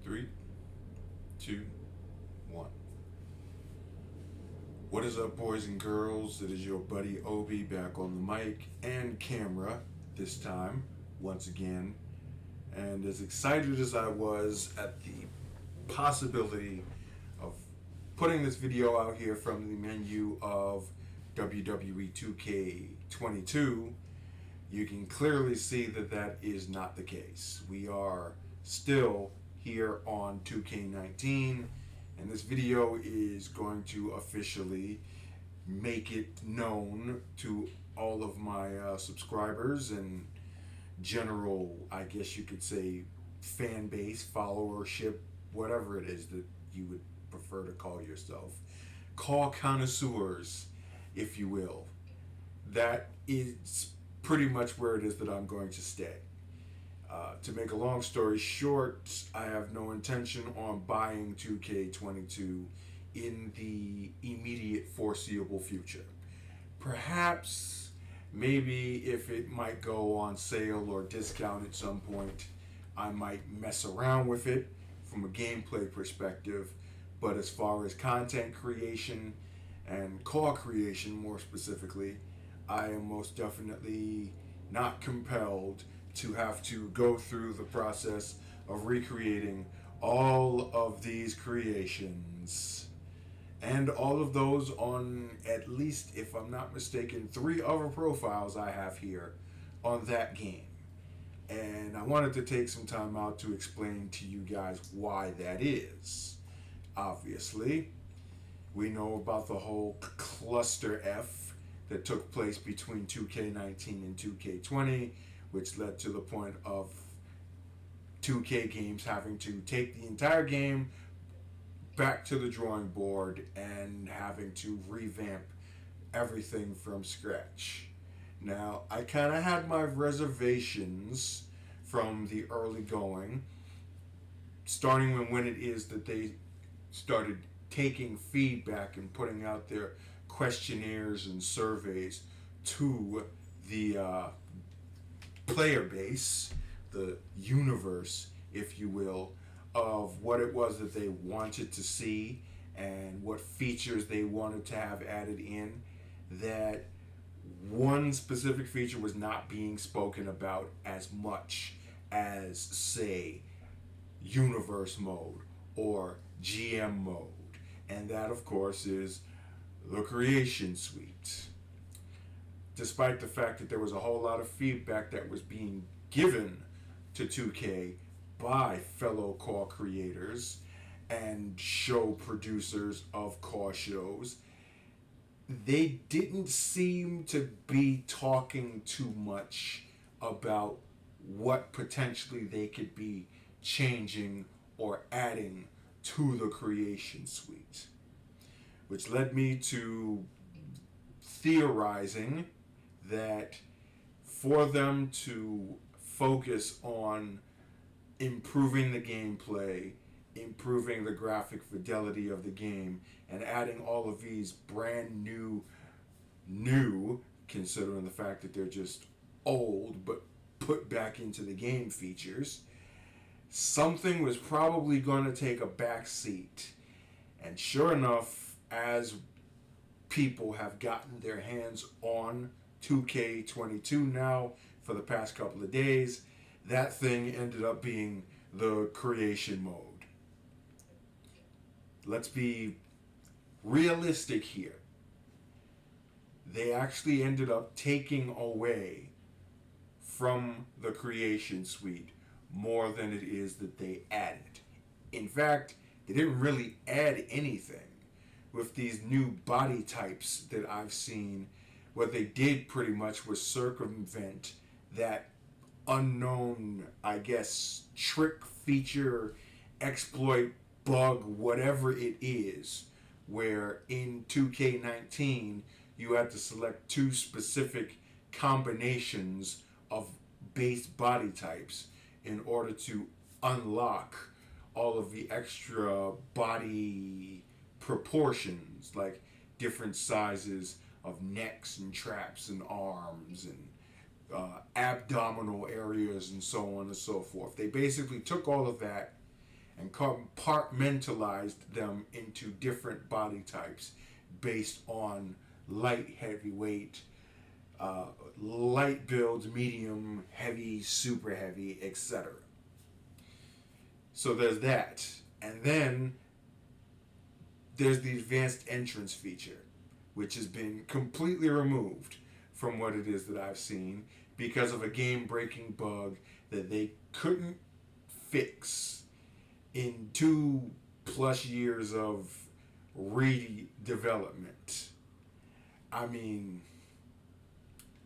Three, two, one. What is up, boys and girls? It is your buddy Obi back on the mic and camera this time, once again. And as excited as I was at the possibility of putting this video out here from the menu of WWE 2K22, you can clearly see that that is not the case. We are still here on 2K19, and this video is going to officially make it known to all of my subscribers and general, I guess you could say, fan base, followership, whatever it is that you would prefer to call yourself. Call connoisseurs, if you will. That is pretty much where it is that I'm going to stay. To make a long story short, I have no intention on buying 2K22 in the immediate foreseeable future. Perhaps, maybe if it might go on sale or discount at some point, I might mess around with it from a gameplay perspective. But as far as content creation and core creation more specifically, I am most definitely not compelled to have to go through the process of recreating all of these creations. And all of those on, at least, if I'm not mistaken, 3 other profiles I have here on that game. And I wanted to take some time out to explain to you guys why that is. Obviously, we know about the whole cluster F that took place between 2K19 and 2K20, which led to the point of 2K games having to take the entire game back to the drawing board and having to revamp everything from scratch. Now, I kind of had my reservations from the early going, starting when it is that they started taking feedback and putting out their questionnaires and surveys to the player base, the universe, if you will, of what it was that they wanted to see and what features they wanted to have added in. That one specific feature was not being spoken about as much as, say, universe mode or GM mode. And that, of course, is the creation suite. Despite the fact that there was a whole lot of feedback that was being given to 2K by fellow core creators and show producers of core shows, they didn't seem to be talking too much about what potentially they could be changing or adding to the creation suite. Which led me to theorizing that for them to focus on improving the gameplay, improving the graphic fidelity of the game, and adding all of these brand new, considering the fact that they're just old, but put back into the game features, something was probably going to take a back seat. And sure enough, as people have gotten their hands on 2K22 now for the past couple of days, that thing ended up being the creation mode. Let's be realistic here. They actually ended up taking away from the creation suite more than it is that they added. In fact, they didn't really add anything with these new body types that I've seen. What they did pretty much was circumvent that unknown, I guess, trick, feature, exploit, bug, whatever it is, where in 2K19 you had to select 2 specific combinations of base body types in order to unlock all of the extra body proportions, like different sizes of necks and traps and arms and abdominal areas and so on and so forth. They basically took all of that and compartmentalized them into different body types based on light, heavyweight, light builds, medium, heavy, super heavy, etc. So there's that. And then there's the advanced entrance feature, which has been completely removed from what it is that I've seen because of a game-breaking bug that they couldn't fix in 2+ years of redevelopment. I mean,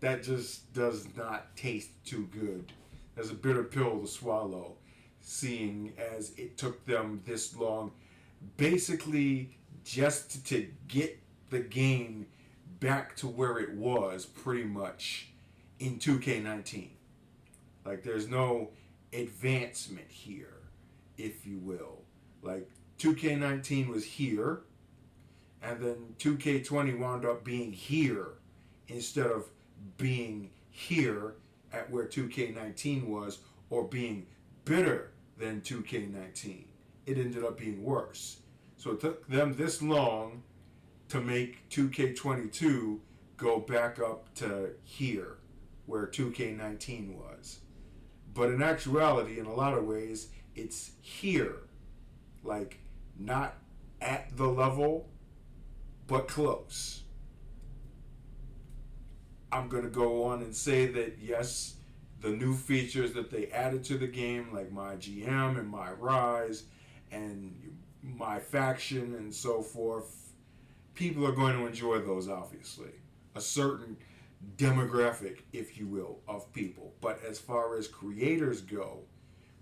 that just does not taste too good. There's a bitter pill to swallow, seeing as it took them this long, basically just to get the game back to where it was pretty much in 2K19. Like, there's no advancement here, if you will. Like, 2K19 was here, and then 2K20 wound up being here instead of being here at where 2K19 was, or being better than 2K19. It ended up being worse. So it took them this long to make 2K22 go back up to here where 2K19 was. But in actuality, in a lot of ways, it's here. Like, not at the level, but close. I'm going to go on and say that, yes, the new features that they added to the game, like my GM and my Rise and my faction and so forth, people are going to enjoy those, obviously. A certain demographic, if you will, of people. But as far as creators go,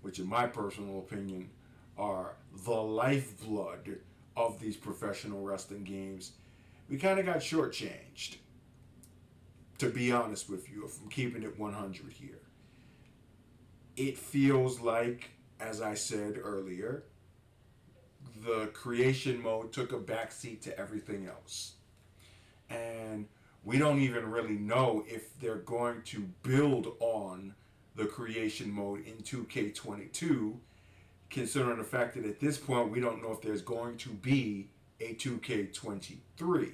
which in my personal opinion are the lifeblood of these professional wrestling games, we kind of got shortchanged, to be honest with you, if I'm keeping it 100 here. It feels like, as I said earlier, the creation mode took a backseat to everything else. And we don't even really know if they're going to build on the creation mode in 2K22, considering the fact that at this point we don't know if there's going to be a 2K23,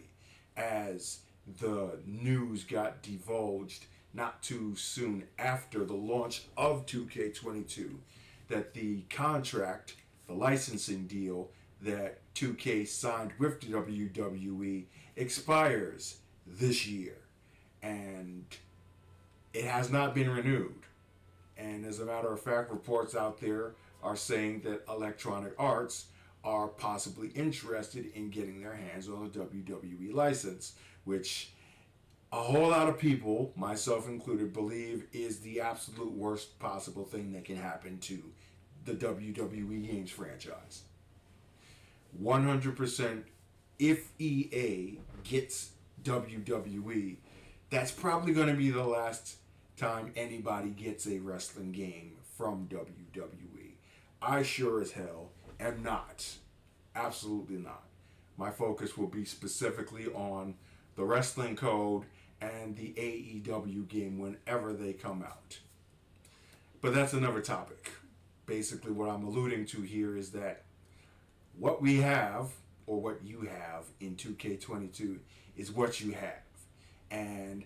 as the news got divulged not too soon after the launch of 2K22 that the contract, the licensing deal that 2K signed with the WWE expires this year, and it has not been renewed. And as a matter of fact, reports out there are saying that Electronic Arts are possibly interested in getting their hands on a WWE license, which a whole lot of people, myself included, believe is the absolute worst possible thing that can happen to the WWE Games franchise. 100%, if EA gets WWE, that's probably going to be the last time anybody gets a wrestling game from WWE. I sure as hell am not. Absolutely not. My focus will be specifically on the wrestling code and the AEW game whenever they come out. But that's another topic. Basically, what I'm alluding to here is that what we have, or what you have in 2K22, is what you have. And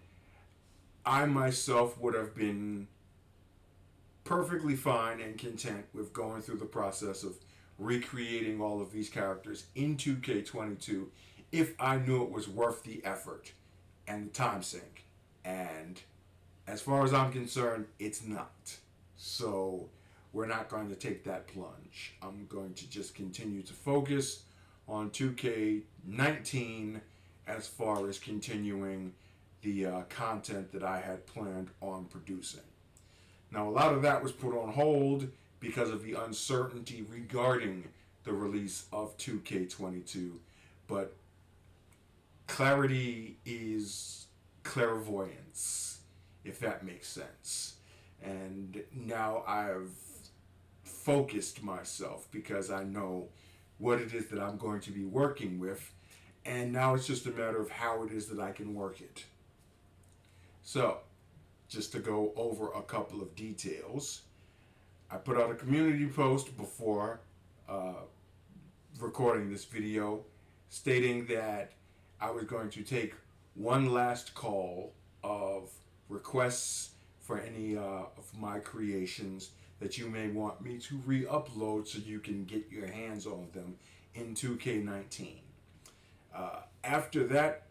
I myself would have been perfectly fine and content with going through the process of recreating all of these characters in 2K22 if I knew it was worth the effort and the time sink. And as far as I'm concerned, it's not. So we're not going to take that plunge. I'm going to just continue to focus on 2K19 as far as continuing the content that I had planned on producing. Now, a lot of that was put on hold because of the uncertainty regarding the release of 2K22, but clarity is clairvoyance, if that makes sense. And now I've focused myself because I know what it is that I'm going to be working with, and now it's just a matter of how it is that I can work it. So, just to go over a couple of details, I put out a community post before uh, recording this video, stating that I was going to take one last call of requests for any of my creations that you may want me to re-upload so you can get your hands on them in 2K19. After that,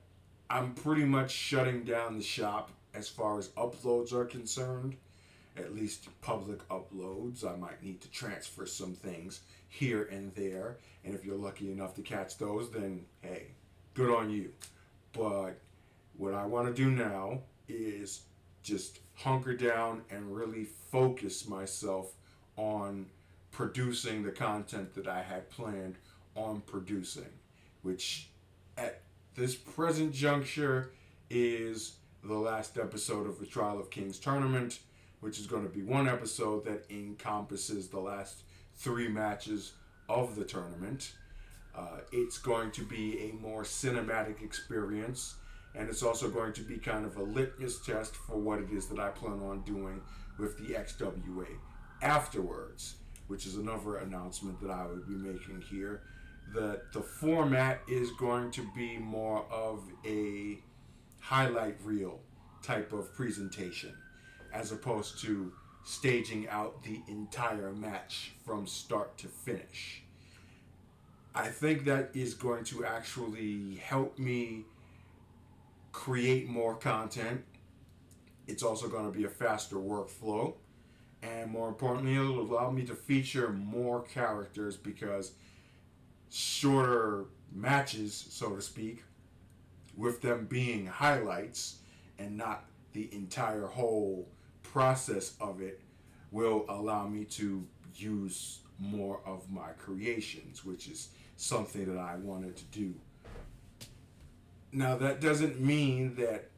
I'm pretty much shutting down the shop as far as uploads are concerned, at least public uploads. I might need to transfer some things here and there, and if you're lucky enough to catch those, then hey, good on you. But what I want to do now is just hunker down and really focus myself on producing the content that I had planned on producing, which at this present juncture is the last episode of the Trial of Kings tournament, which is going to be one episode that encompasses the last 3 matches of the tournament. It's going to be a more cinematic experience, and it's also going to be kind of a litmus test for what it is that I plan on doing with the XWA afterwards, which is another announcement that I would be making here. That the format is going to be more of a highlight reel type of presentation, as opposed to staging out the entire match from start to finish. I think that is going to actually help me create more content. It's also going to be a faster workflow, and more importantly, it'll allow me to feature more characters, because shorter matches, so to speak, with them being highlights and not the entire whole process of it, will allow me to use more of my creations, which is something that I wanted to do. Now, that doesn't mean that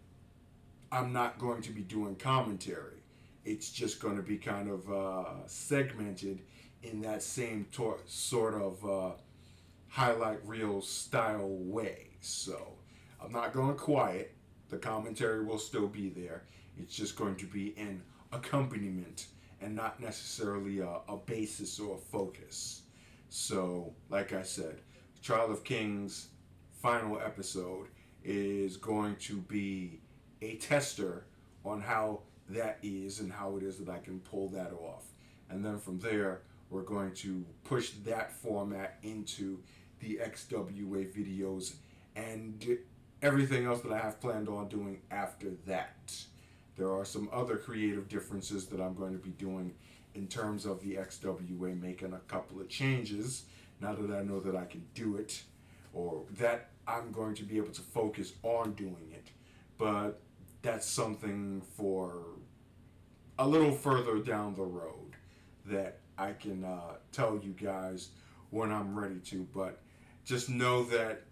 I'm not going to be doing commentary. It's just going to be kind of segmented in that same sort of highlight reel style way. So I'm not going quiet. The commentary will still be there. It's just going to be an accompaniment and not necessarily a basis or a focus. So, like I said, Trial of Kings final episode is going to be a tester on how that is and how it is that I can pull that off. And then from there, we're going to push that format into the XWA videos and everything else that I have planned on doing after that. There are some other creative differences that I'm going to be doing in terms of the XWA, making a couple of changes now that I know that I can do it, or that I'm going to be able to focus on doing it. But that's something for a little further down the road that I can tell you guys when I'm ready to. But just know that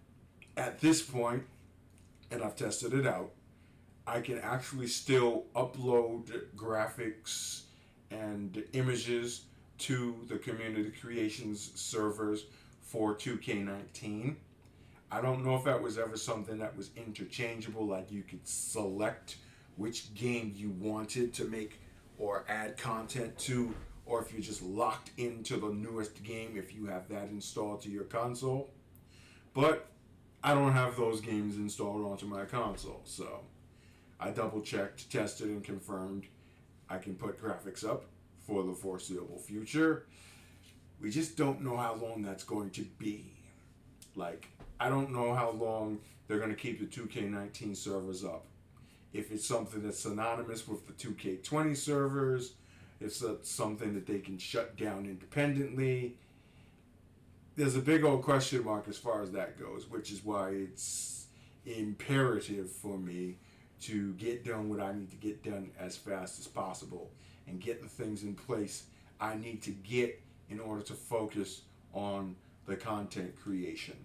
at this point, and I've tested it out, I can actually still upload graphics and images to the community creations servers for 2K19. I don't know if that was ever something that was interchangeable, like you could select which game you wanted to make or add content to, or if you're just locked into the newest game if you have that installed to your console. But I don't have those games installed onto my console, so I double checked, tested, and confirmed I can put graphics up for the foreseeable future. We just don't know how long that's going to be. Like, I don't know how long they're going to keep the 2K19 servers up. If it's something that's synonymous with the 2K20 servers, if it's something that they can shut down independently. There's a big old question mark as far as that goes, which is why it's imperative for me to get done what I need to get done as fast as possible and get the things in place I need to get in order to focus on the content creation.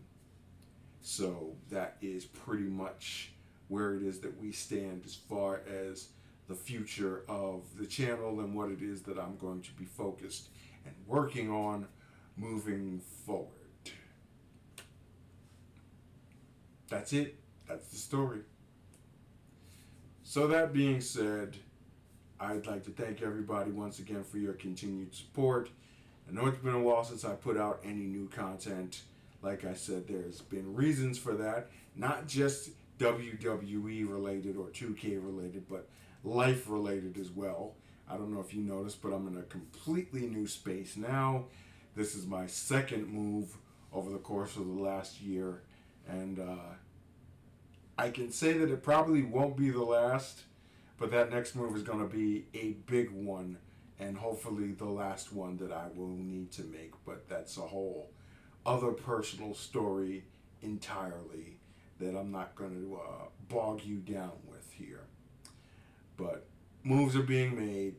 So that is pretty much where it is that we stand as far as the future of the channel and what it is that I'm going to be focused and working on moving forward. That's it. That's the story. So that being said, I'd like to thank everybody once again for your continued support I know it's been a while since I put out any new content. Like I said, there's been reasons for that, not just WWE related or 2K related, but life related as well. I don't know if you noticed, but I'm in a completely new space now. This is my second move over the course of the last year, and I can say that it probably won't be the last, but that next move is going to be a big one, and hopefully the last one that I will need to make. But that's a whole other personal story entirely that I'm not going to bog you down with here. But moves are being made,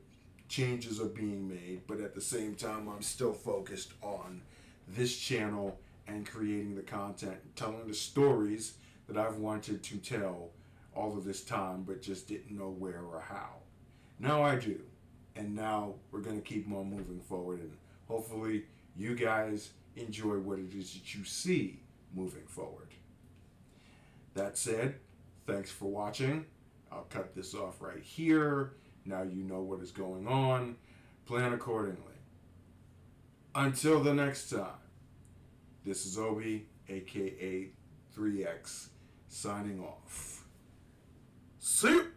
changes are being made, but at the same time, I'm still focused on this channel and creating the content, telling the stories that I've wanted to tell all of this time, but just didn't know where or how. Now I do. And now we're going to keep on moving forward, and hopefully you guys enjoy what it is that you see moving forward. That said, thanks for watching. I'll cut this off right here. Now you know what is going on. Plan accordingly. Until the next time, this is Obi, aka 3X, signing off. See you!